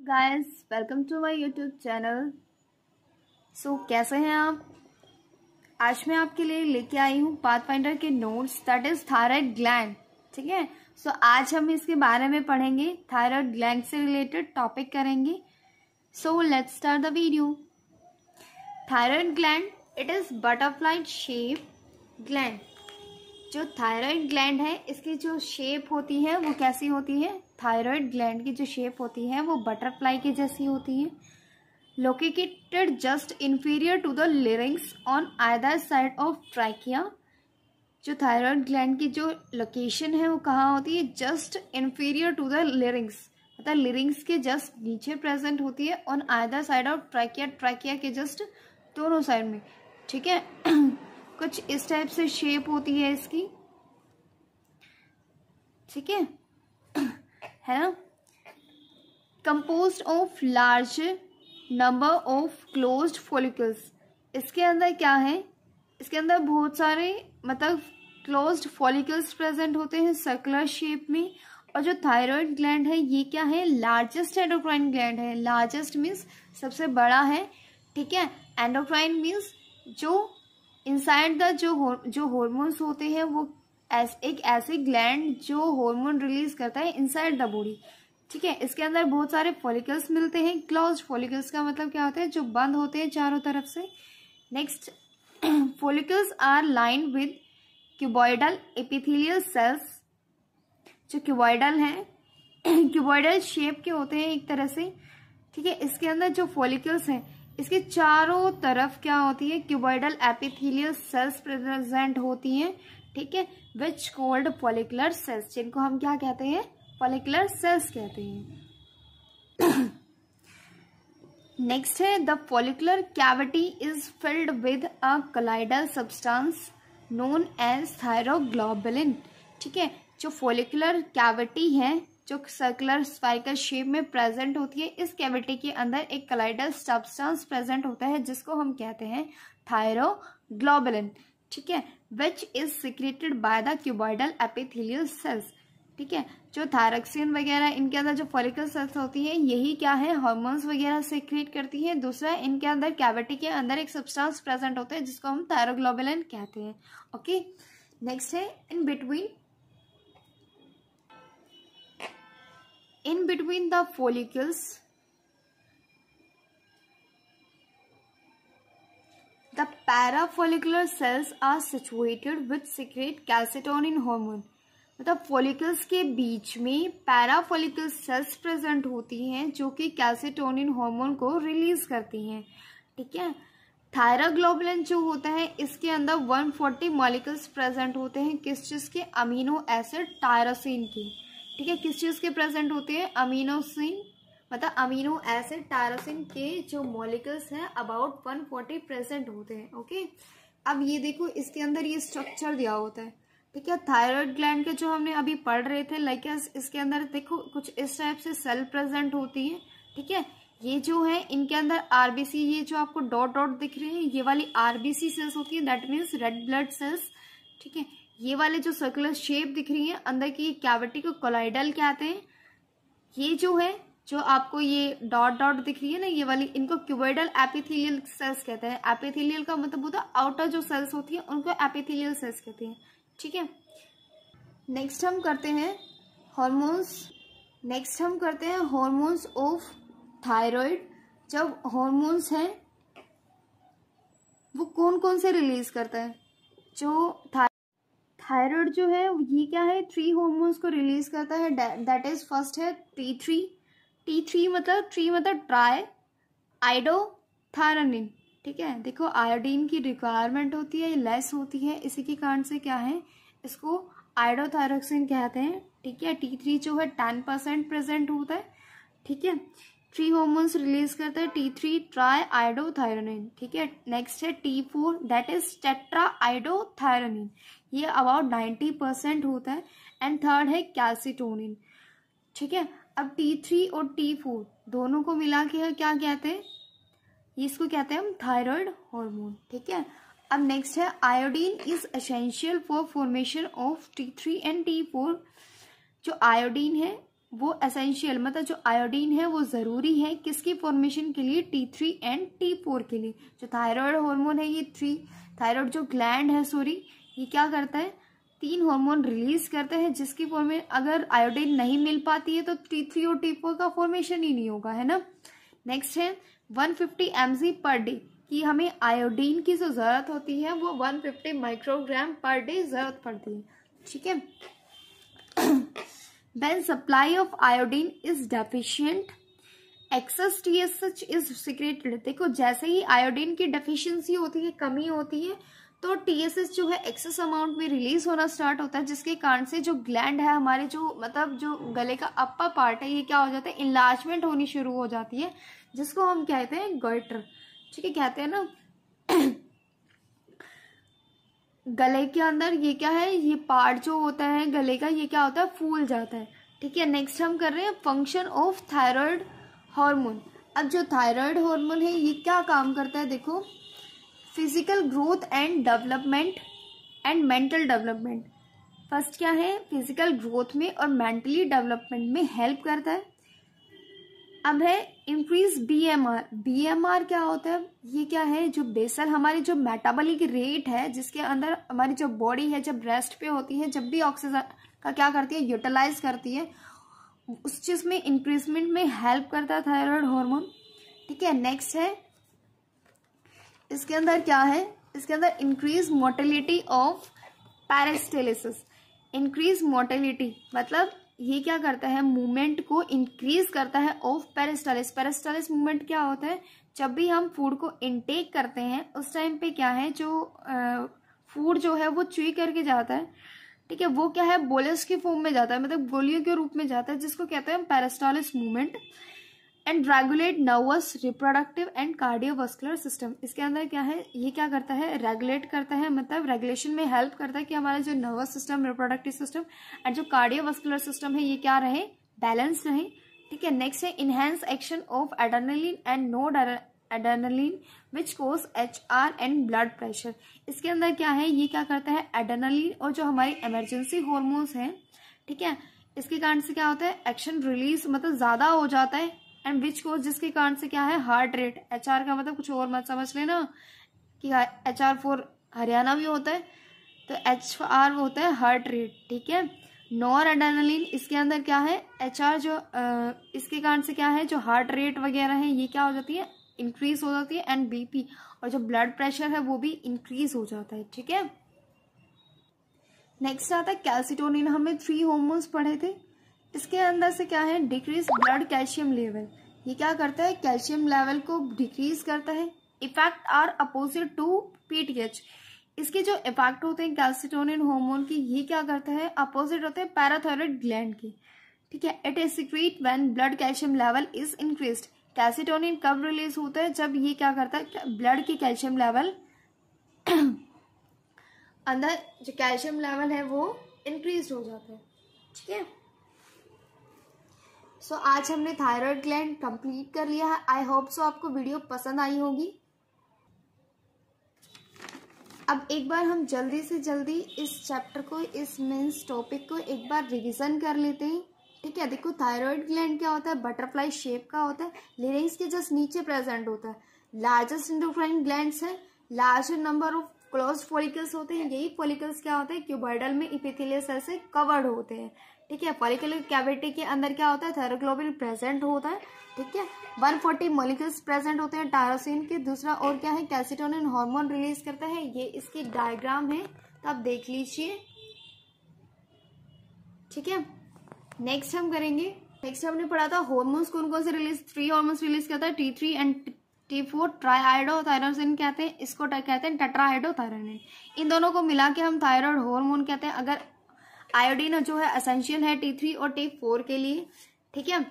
Guys, welcome to my YouTube channel. कैसे हैं आप? आज मैं आपके लिए लेके आई हूँ पाथफाइंडर के notes, that is thyroid gland. ठीक है। आज हम इसके बारे में पढ़ेंगे, थायराइड ग्लैंड से रिलेटेड टॉपिक करेंगे। Let's start the video. Thyroid gland, it is butterfly shape gland. जो थायराइड ग्लैंड है, इसकी जो शेप होती है वो कैसी होती है? थायराइड ग्लैंड की जो शेप होती है वो बटरफ्लाई की जैसी होती है। Located just inferior to the larynx on either side of trachea. जो थायराइड ग्लैंड की जो लोकेशन है वो कहाँ होती है? Just inferior to the larynx, मतलब लिरिंग्स के जस्ट नीचे प्रेजेंट होती है, on either side of trachea, trachea के जस्ट दोनों साइड में। ठीक है। कुछ इस टाइप से शेप होती है इसकी। ठीक है ना। Composed of large number of closed follicles. इसके अंदर क्या है? इसके अंदर बहुत सारे मतलब क्लोज्ड फॉलिकल्स प्रेजेंट होते हैं सर्कुलर शेप में। और जो थायराइड ग्लैंड है ये क्या है? लार्जेस्ट एंडोक्राइन ग्लैंड है। लार्जेस्ट मीन्स सबसे बड़ा है। ठीक है। एंडोक्राइन मीन्स जो इनसाइड द जो हॉर्मोन्स होते हैं वो एक ऐसे ग्लैंड जो हार्मोन रिलीज करता है इनसाइड द बॉडी। ठीक है। इसके अंदर बहुत सारे फॉलिकल्स मिलते हैं। क्लोज्ड फॉलिकल्स का मतलब क्या होता है? जो बंद होते हैं चारों तरफ से। Next, follicles are lined with cuboidal epithelial cells. जो क्यूबॉइडल है, क्यूबॉइडल शेप के होते हैं एक तरह से। ठीक है। इसके अंदर जो फॉलिकल्स हैं इसके चारों तरफ क्या होती है? क्यूबॉइडल एपिथेलियल सेल्स प्रेजेंट होती हैं। ठीक है। विच कॉल्ड फॉलिकुलर सेल्स, जिनको हम क्या कहते हैं? फॉलिकुलर सेल्स कहते हैं। नेक्स्ट है, the follicular cavity is filled with a colloidal substance known as thyroglobulin. ठीक है। जो फॉलिकुलर कैविटी है जो सर्कुलर स्पाइकल शेप में प्रेजेंट होती है, इस कैविटी के अंदर एक कॉलाइडल सब्सटेंस प्रेजेंट होता है जिसको हम कहते हैं थायरोग्लोबुलिन। ठीक है। Which is secreted by the cuboidal epithelial sales. ठीक है। जो थायरॉक्सिन वगैरह इनके अंदर जो फॉलिकल सेल्स होती है यही क्या है? हार्मोन्स वगैरह सिक्रेट करती है। दूसरा, इनके अंदर कैविटी के अंदर एक सब्सटेंस प्रेजेंट होता है जिसको हम थायरोग्लोबुलिन कहते हैं। ओके। नेक्स्ट है, in between the follicles the parafollicular cells are situated which secrete calcitonin hormone। मतलब फॉलिकल्स के बीच में पैराफॉलिकल सेल्स प्रेजेंट होती हैं जो कि कैल्सिटोनिन हार्मोन को रिलीज करती हैं। ठीक है। थायरोग्लोबुलिन जो होता है इसके अंदर 140 मॉलिक्यूल्स प्रेजेंट होते हैं। किस चीज के? अमीनो एसिड टायरोसिन के। ठीक है। किस चीज के प्रेजेंट होते हैं? अमीनोसिन, मतलब अमीनो एसिड टायरोसिन के जो मॉलिक्यूल्स हैं अबाउट 140 प्रेजेंट होते हैं। ओके। अब ये देखो, इसके अंदर ये स्ट्रक्चर दिया होता है। ठीक है। थायराइड ग्लैंड के जो हमने अभी पढ़ रहे थे, लाइक इसके अंदर देखो कुछ इस टाइप से सेल प्रेजेंट होती है। ठीक है। ये जो है इनके अंदर आरबीसी, ये जो आपको डॉट डॉट दिख रहे हैं ये वाली आरबीसी सेल्स होती है, that means red blood cells. ठीक है। ये वाले जो सर्कुलर शेप दिख रही है अंदर की कैविटी को कोलाइडल कहते हैं। ये जो है, जो आपको ये डॉट डॉट दिख रही है ना ये वाली, इनको क्यूबॉइडल एपिथेलियल सेल्स कहते हैं। एपिथेलियल का मतलब होता है आउटर जो सेल्स होती है उनको एपिथेलियल सेल्स कहते हैं। ठीक है। नेक्स्ट हम करते हैं हॉर्मोन्स ऑफ थायराइड। जब हॉर्मोन्स हैं वो कौन कौन से रिलीज करता है? जो थायराइड जो है ये क्या है? 3 हॉर्मोन्स को रिलीज करता है, दैट इज फर्स्ट है T3। T3 मतलब ट्राई आयोडोथायरोनिन। ठीक है। देखो आयोडीन की रिक्वायरमेंट होती है, लेस होती है, इसी के कारण से क्या है इसको आयोडोथायरोक्सिन कहते हैं। ठीक है। T3 जो है 10% प्रेजेंट होता है। ठीक है। 3 हॉर्मोन्स रिलीज करता है T3 ट्राई आयोडोथायरोनिन। ठीक है। नेक्स्ट है T4, that is tetra iodothyronine, ये अबाउट 90% होता है। एंड थर्ड है कैल्सिटोनिन। ठीक है। अब T3 और T4 दोनों को मिला के क्या कहते हैं? इसको कहते हैं हम थायराइड हार्मोन। ठीक है। अब नेक्स्ट है iodine is essential for formation of T3 and T4। जो आयोडीन है वो एसेंशियल मतलब जो आयोडीन है वो ज़रूरी है किसकी फॉर्मेशन के लिए, T3 एंड T4 के लिए। जो थायराइड हार्मोन है ये थायराइड जो ग्लैंड है ये क्या करता है, 3 हार्मोन रिलीज करते हैं जिसकी फॉर्म में अगर आयोडीन नहीं मिल पाती है तो T3 और T4 का फॉर्मेशन ही नहीं होगा, है ना। नेक्स्ट है 150 mg पर डे कि हमें आयोडीन की जो ज़रूरत होती है वो 150 माइक्रोग्राम पर डे ज़रूरत पड़ती है, ठीक है। When supply of iodine is deficient, excess TSH is secreted। देखो जैसे ही आयोडीन की डेफिशिएंसी होती है, कमी होती है, तो TSH जो है एक्सेस अमाउंट में रिलीज होना स्टार्ट होता है, जिसके कारण से जो ग्लैंड है हमारे जो मतलब जो गले का अपर पार्ट है ये क्या हो जाता है, इनलार्जमेंट होनी शुरू हो जाती है, जिसको हम कहते हैं गॉइटर, ठीक है, कहते हैं ना। गले के अंदर ये क्या है, ये पार्ट जो होता है गले का ये क्या होता है, फूल जाता है, ठीक है। नेक्स्ट हम कर रहे हैं फंक्शन ऑफ थायराइड हार्मोन। अब जो थायराइड हार्मोन है ये क्या काम करता है, देखो physical growth and development and mental development. First क्या है, फिजिकल ग्रोथ में और मेंटली डेवलपमेंट में हेल्प करता है। अब है इंक्रीज बीएमआर। बीएमआर क्या होता है, ये क्या है, जो बेसल हमारी जो मेटाबॉलिक रेट है जिसके अंदर हमारी जो बॉडी है जब रेस्ट पे होती है, जब भी ऑक्सीजन का क्या करती है, यूटिलाइज करती है, उस चीज में इंक्रीजमेंट में हेल्प करता है थायराइड हार्मोन, ठीक है। नेक्स्ट है इसके अंदर क्या है, इसके अंदर increase motility of peristalsis. Increase motility मतलब ये क्या करता है, मूवमेंट को इंक्रीज करता है ऑफ पेरिस्टालिस। पेरिस्टालिस मूवमेंट क्या होता है, जब भी हम फूड को इनटेक करते हैं उस टाइम पे क्या है, जो फूड जो है वो च्यूई करके जाता है, ठीक है, वो क्या है, बोलस की फॉर्म में जाता है, मतलब गोलियों के रूप में जाता है, जिसको कहते हैं peristaltic movement. And regulate nervous, reproductive and cardiovascular system. इसके अंदर क्या है, ये क्या करता है, रेगुलेट करता है, मतलब रेगुलेशन में हेल्प करता है कि हमारा जो nervous system, reproductive system and जो कार्डियोवास्कुलर सिस्टम है ये क्या रहे, बैलेंस रहे, ठीक है। नेक्स्ट है enhance action of adrenaline and noradrenaline which cause HR and blood pressure. इसके अंदर क्या है, ये क्या करता है, एड्रेनलिन और जो हमारी इमरजेंसी हॉर्मोन्स हैं, ठीक है, इसके कारण से क्या होता है, एक्शन रिलीज मतलब ज्यादा हो जाता है, एंड विच कोज जिसके कारण से क्या है, हार्ट रेट। HR का मतलब कुछ और मत समझ लेना कि HR फॉर हरियाणा भी होता है, तो HR होता है हार्ट रेट, ठीक है। नॉर एड्रेनलिन इसके अंदर क्या है, HR जो इसके कारण से क्या है, जो हार्ट रेट वगैरह है ये क्या हो जाती है, इंक्रीज हो जाती है, एंड BP और जो ब्लड प्रेशर है वो भी इंक्रीज हो जाता है, ठीक है। नेक्स्ट आता है कैल्सिटोनिन। हमें 3 हार्मोन्स पढ़े थे, इसके अंदर से क्या है, डिक्रीज ब्लड कैल्शियम लेवल। ये क्या करता है, कैल्शियम लेवल को डिक्रीज करता है। Effect are opposite to PTH। इसके जो इफेक्ट होते हैं कैल्सिटोनिन हार्मोन की, ये क्या करता है, अपोजिट होते हैं पैराथायरॉयड ग्लैंड के, ठीक है। It is secret when blood calcium level is increased. Calcitonin कब रिलीज होता है, जब ये क्या करता है, ब्लड की कैल्शियम लेवल अंदर जो कैल्शियम लेवल है वो इंक्रीज हो जाता है, ठीक है। सो आज हमने थायराइड ग्लैंड कंप्लीट कर लिया है। आई होप सो आपको वीडियो पसंद आई होगी। अब एक बार हम जल्दी से जल्दी इस चैप्टर को, इस मीन्स टॉपिक को एक बार रिवीजन कर लेते हैं, ठीक है। देखो थायराइड ग्लैंड क्या होता है, बटरफ्लाई शेप का होता है, लेरिंग्स के जस्ट नीचे प्रेजेंट होता है। लार्जेस्ट एंडोक्राइन ग्लैंड्स है, larger number of close follicles होते हैं। यही फॉलिकल्स क्या होते हैं, क्यूबॉइडल में एपिथेलियल सेल से कवर्ड होते हैं, ठीक है। फॉलिकुलर कैविटी के अंदर क्या होता है, थायरोग्लोबिन प्रेजेंट होता है, ठीक है। 140 मॉलिक्यूल्स प्रेजेंट होते हैं टायरोसिन के। दूसरा और क्या है, कैल्सिटोनिन हार्मोन रिलीज करता है। ये इसकी डायग्राम है तो आप देख लीजिए, ठीक है। नेक्स्ट हम करेंगे, नेक्स्ट हमने पढ़ा था हार्मोन्स कौन कौन से रिलीज, 3 हार्मोन्स रिलीज करता है, T3 एंड T4 ट्राइआइडोथायरोसिन कहते हैं, इसको कहते हैं टेट्राआइडोथायरोनिन। इन दोनों को मिला के हम थायराइड हार्मोन कहते हैं। अगर आयोडीन जो है एसेंशियल है T3 और T4 के लिए, ठीक है।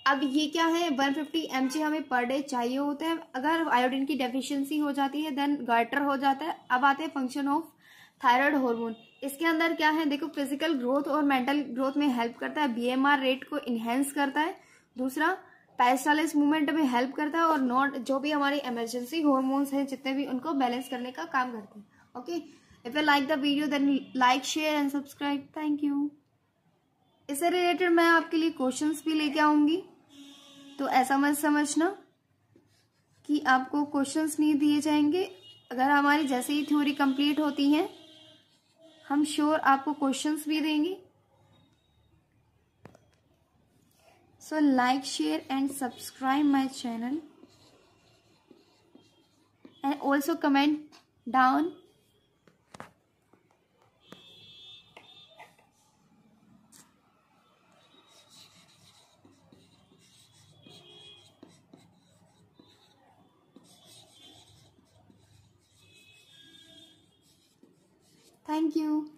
अब ये क्या है, 150 mg हमें पर डे चाहिए होते हैं। अगर आयोडीन की डेफिशिएंसी हो जाती है देन गॉइटर हो जाता है। अब आते हैं फंक्शन ऑफ थायराइड हार्मोन। इसके अंदर क्या है, देखो फिजिकल ग्रोथ और मेंटल ग्रोथ में हेल्प करता है, BMR रेट को इनहेंस करता है। दूसरा पेरिस्टालिस मूवमेंट में हेल्प करता है, और नॉट जो भी हमारे इमरजेंसी हार्मोन्स हैं जितने भी, उनको बैलेंस करने का काम करते हैं। Okay, if you like the video then like, share and subscribe. Thank you. इससे रिलेटेड मैं आपके लिए क्वेश्चंस भी लेके आऊंगी, तो ऐसा मत समझना कि आपको क्वेश्चंस नहीं दिए जाएंगे। अगर हमारी जैसे ही थ्योरी कंप्लीट होती है हम श्योर आपको क्वेश्चंस भी देंगे। So like, share and subscribe my channel and also comment down. Thank you.